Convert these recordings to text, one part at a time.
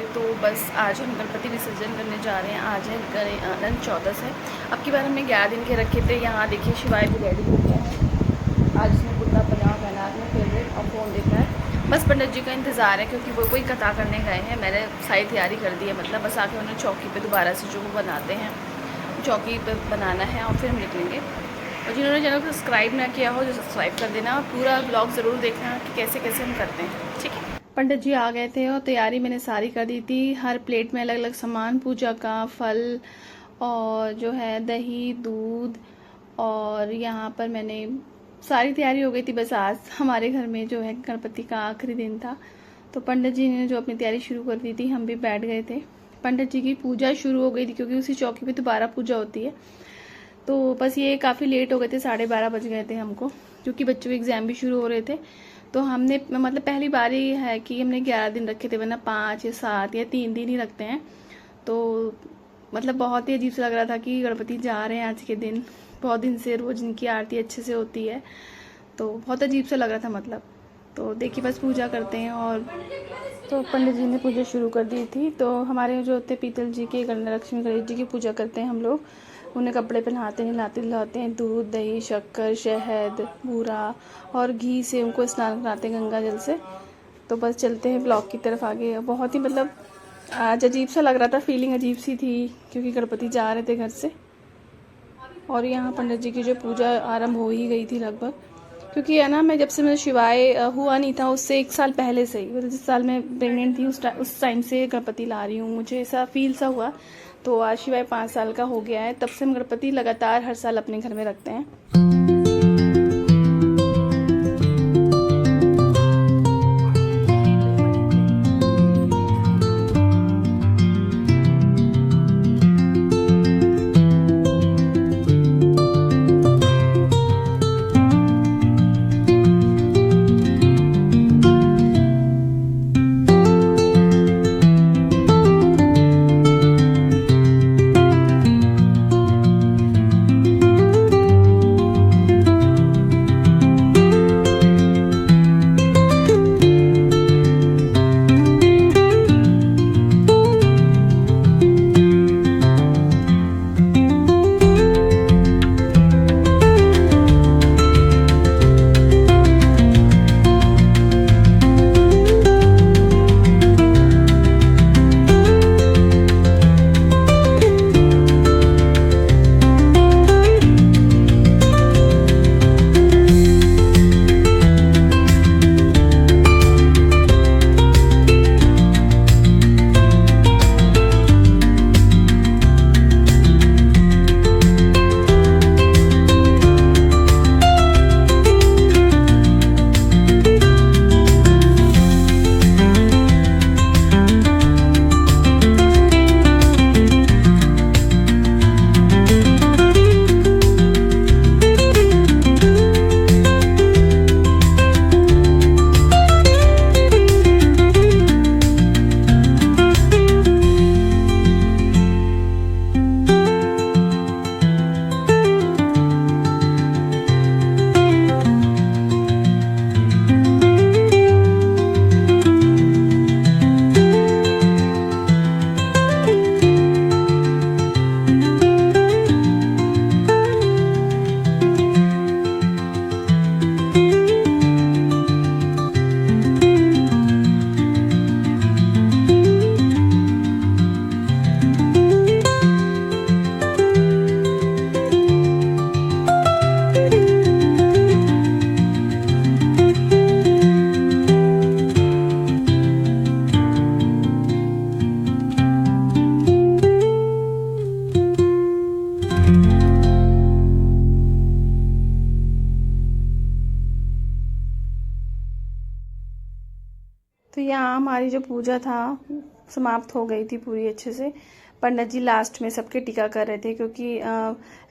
तो बस आज हम गणपति विसर्जन करने जा रहे हैं। आज है अनंत चौदस है। अब की बार हमने 11 दिन के रखे थे। यहाँ देखिए शिवाय भी रेडी हो गया है। आज इसने कुर्ता पजामा पहना है फेवरेट और फ़ोन देख रहा है। बस पंडित जी का इंतज़ार है क्योंकि वो कोई कथा करने गए हैं। मैंने सारी तैयारी कर दी है, मतलब बस आके उन्हें चौकी पर दोबारा से जो वो बनाते हैं चौकी पर बनाना है और फिर हम निकलेंगे। और जिन्होंने चैनल को सब्सक्राइब ना किया हो तो सब्सक्राइब कर देना और पूरा ब्लॉग ज़रूर देखना कि कैसे कैसे हम करते हैं, ठीक है। पंडित जी आ गए थे और तैयारी मैंने सारी कर दी थी। हर प्लेट में अलग अलग सामान, पूजा का फल और जो है दही दूध, और यहाँ पर मैंने सारी तैयारी हो गई थी। बस आज हमारे घर में जो है गणपति का आखिरी दिन था, तो पंडित जी ने जो अपनी तैयारी शुरू कर दी थी, हम भी बैठ गए थे। पंडित जी की पूजा शुरू हो गई थी क्योंकि उसी चौकी पे दोबारा पूजा होती है। तो बस ये काफ़ी लेट हो गए थे, 12:30 बज गए थे हमको, क्योंकि बच्चों के एग्ज़ाम भी शुरू हो रहे थे। तो हमने मतलब पहली बार ही है कि हमने 11 दिन रखे थे, वरना 5 या 7 या 3 दिन ही रखते हैं। तो मतलब बहुत ही अजीब सा लग रहा था कि गणपति जा रहे हैं आज के दिन। बहुत दिन से रोज़ इनकी आरती अच्छे से होती है, तो बहुत अजीब सा लग रहा था मतलब। तो देखिए बस पूजा करते हैं। और तो पंडित जी ने पूजा शुरू कर दी थी। तो हमारे जो होते पीतल जी के लक्ष्मी गणेश जी की पूजा करते हैं हम लोग। उन्हें कपड़े पहनाते हैं, नहलाते धुलाते हैं, दूध दही शक्कर शहद बूरा और घी से उनको स्नान कराते हैं गंगा जल से। तो बस चलते हैं ब्लॉग की तरफ आगे। बहुत ही मतलब आज अजीब सा लग रहा था, फीलिंग अजीब सी थी क्योंकि गणपति जा रहे थे घर से। और यहाँ पंडित जी की जो पूजा आरंभ हो ही गई थी लगभग, क्योंकि है ना, मैं जब से मैं शिवाय हुआ नहीं था उससे 1 साल पहले से ही, मतलब जिस साल मैं प्रेग्नेंट थी उस टाइम से गणपति ला रही हूँ। मुझे ऐसा फील सा हुआ। तो आज शिवाय 5 साल का हो गया है, तब से हम गणपति लगातार हर साल अपने घर में रखते हैं। तो यहाँ हमारी जो पूजा था समाप्त हो गई थी पूरी अच्छे से। पंडित जी लास्ट में सबके टीका कर रहे थे, क्योंकि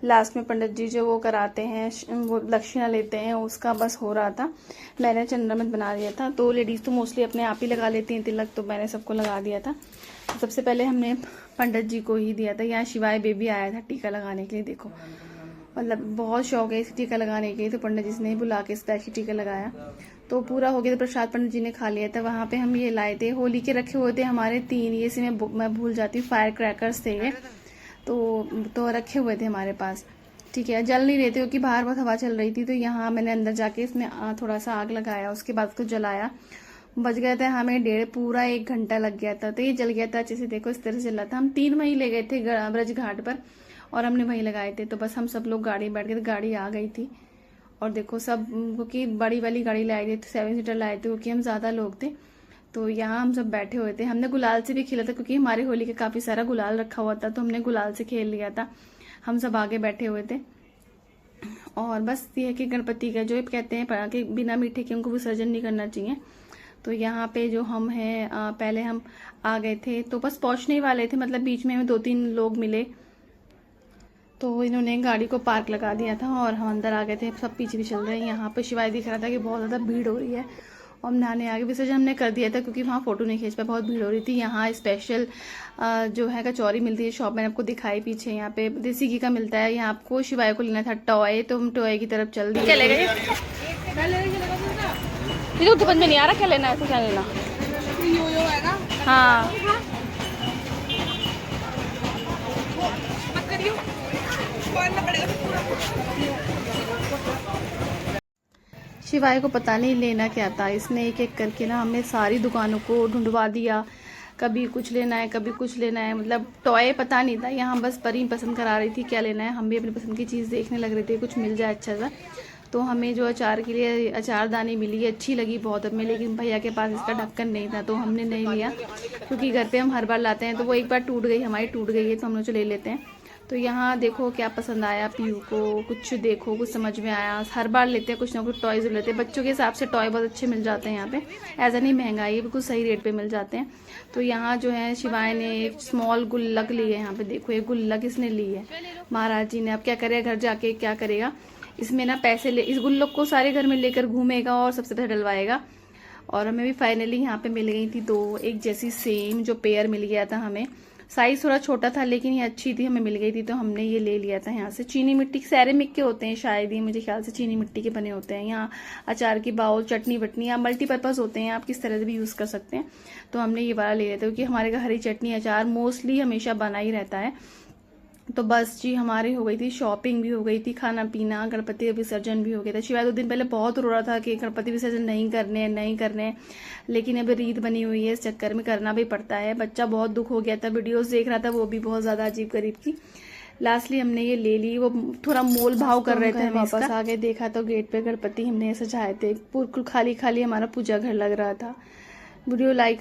लास्ट में पंडित जी जो वो कराते हैं, वो दक्षिणा लेते हैं, उसका बस हो रहा था। मैंने चंद्रमत बना लिया था। तो लेडीज़ तो मोस्टली अपने आप ही लगा लेती हैं तिलक, तो मैंने सबको लगा दिया था। तो सबसे पहले हमने पंडित जी को ही दिया था। यहाँ शिवाय बेबी आया था टीका लगाने के लिए। देखो मतलब बहुत शौक है इस टीका लगाने के लिए, तो पंडित जी ने बुला के स्पेशल टीका लगाया। तो पूरा हो गया था, प्रसाद पंडित जी ने खा लिया था। वहाँ पे हम ये लाए थे, होली के रखे हुए थे हमारे 3, ये से मैं भूल जाती हूँ, फायर क्रैकर्स थे ये, तो रखे हुए थे हमारे पास। ठीक है, जल नहीं रहे थे क्योंकि बाहर बहुत हवा चल रही थी। तो यहाँ मैंने अंदर जाके इसमें थोड़ा सा आग लगाया, उसके बाद उसको जलाया। बच गया था हमें पूरा 1 घंटा लग गया था। तो ये जल गया था अच्छे से, देखो इस तरह से जला था। हम 3 वहीं ले गए थे ब्रज घाट पर और हमने वहीं लगाए थे। तो बस हम सब लोग गाड़ी बैठ गए थे, गाड़ी आ गई थी। और देखो सब, क्योंकि बड़ी वाली गाड़ी लाए थे, 7 सीटर लाए थे क्योंकि हम ज़्यादा लोग थे। तो यहाँ हम सब बैठे हुए थे। हमने गुलाल से भी खेला था क्योंकि हमारी होली का काफ़ी सारा गुलाल रखा हुआ था, तो हमने गुलाल से खेल लिया था। हम सब आगे बैठे हुए थे। और बस ये है कि गणपति का जो कहते हैं कि बिना मीठे के उनको विसर्जन नहीं करना चाहिए। तो यहाँ पे जो हम हैं, पहले हम आ गए थे, तो बस पहुँचने ही वाले थे, मतलब बीच में हमें 2-3 लोग मिले। तो इन्होंने गाड़ी को पार्क लगा दिया था और हम अंदर आ गए थे। सब पीछे भी चल रहे हैं। यहाँ पे शिवाय दिख रहा था कि बहुत ज़्यादा भीड़ हो रही है और नहाने आगे विसर्जन हमने कर दिया था क्योंकि वहाँ फ़ोटो नहीं खींच पाए, बहुत भीड़ हो रही थी। यहाँ स्पेशल जो है कचौरी मिलती है, शॉप मैंने आपको दिखाई पीछे। यहाँ पे देसी घी का मिलता है। यहाँ आपको शिवाय को लेना था टॉय, तो हम टॉय की तरफ चल दिए। क्या लेगा ये तो समझ में नहीं आ रहा क्या लेना है, तो क्या लेना। हाँ शिवाय को पता नहीं लेना क्या था, इसने एक एक करके ना हमें सारी दुकानों को ढूंढवा दिया। कभी कुछ लेना है, कभी कुछ लेना है, मतलब टॉय पता नहीं था। यहाँ बस परी पसंद करा रही थी क्या लेना है, हम भी अपनी पसंद की चीज़ देखने लग रहे थे, कुछ मिल जाए अच्छा सा। तो हमें जो अचार के लिए अचारदानी मिली, अच्छी लगी बहुत हमें, लेकिन भैया के पास इसका ढक्कन नहीं था तो हमने नहीं लिया क्योंकि घर पे हम हर बार लाते हैं। तो वो एक बार टूट गई, हमारी टूट गई है, तो हम लोग ले लेते हैं। तो यहाँ देखो क्या पसंद आया पीयू को, कुछ देखो कुछ समझ में आया। हर बार लेते हैं कुछ ना कुछ टॉयज लेते हैं, बच्चों के हिसाब से टॉय बहुत अच्छे मिल जाते हैं यहाँ पे, ऐसा नहीं महंगाई है, बिल्कुल सही रेट पे मिल जाते हैं। तो यहाँ जो है शिवाय ने एक स्मॉल गुल्लक ली है। यहाँ पे देखो ये गुल्लक इसने ली है महाराज जी ने। अब क्या करेगा, घर जाके क्या करेगा, इसमें ना पैसे ले, इस गुल्लक को सारे घर में लेकर घूमेगा और सबसे पैसे डलवाएगा। और हमें भी फाइनली यहाँ पे मिल गई थी 2 एक जैसी सेम, जो पेयर मिल गया था हमें। साइज थोड़ा छोटा था लेकिन ये अच्छी थी, हमें मिल गई थी, तो हमने ये ले लिया था। यहाँ से चीनी मिट्टी सैरेमिक के होते हैं शायद, ये मुझे ख्याल से चीनी मिट्टी के बने होते हैं। यहाँ अचार की बाउल, चटनी वटनी, या मल्टीपर्पज़ होते हैं, आप किस तरह से भी यूज़ कर सकते हैं। तो हमने ये वाला ले लिया था क्योंकि हमारे घर हरी चटनी अचार मोस्टली हमेशा बना ही रहता है। तो बस जी हमारी हो गई थी शॉपिंग भी हो गई थी, खाना पीना, गणपति विसर्जन भी हो गया था। शिवाय 2 दिन पहले बहुत रो रहा था कि गणपति विसर्जन नहीं करने, लेकिन अब रीत बनी हुई है, इस चक्कर में करना भी पड़ता है। बच्चा बहुत दुख हो गया था, वीडियोस देख रहा था, वो भी बहुत ज़्यादा अजीब गरीब की। लास्टली हमने ये ले ली। वो थोड़ा मोल भाव कर रहे थे, वापस आगे देखा तो गेट पे गणपति हमने सजाए थे, खाली खाली हमारा पूजा घर लग रहा था। Video like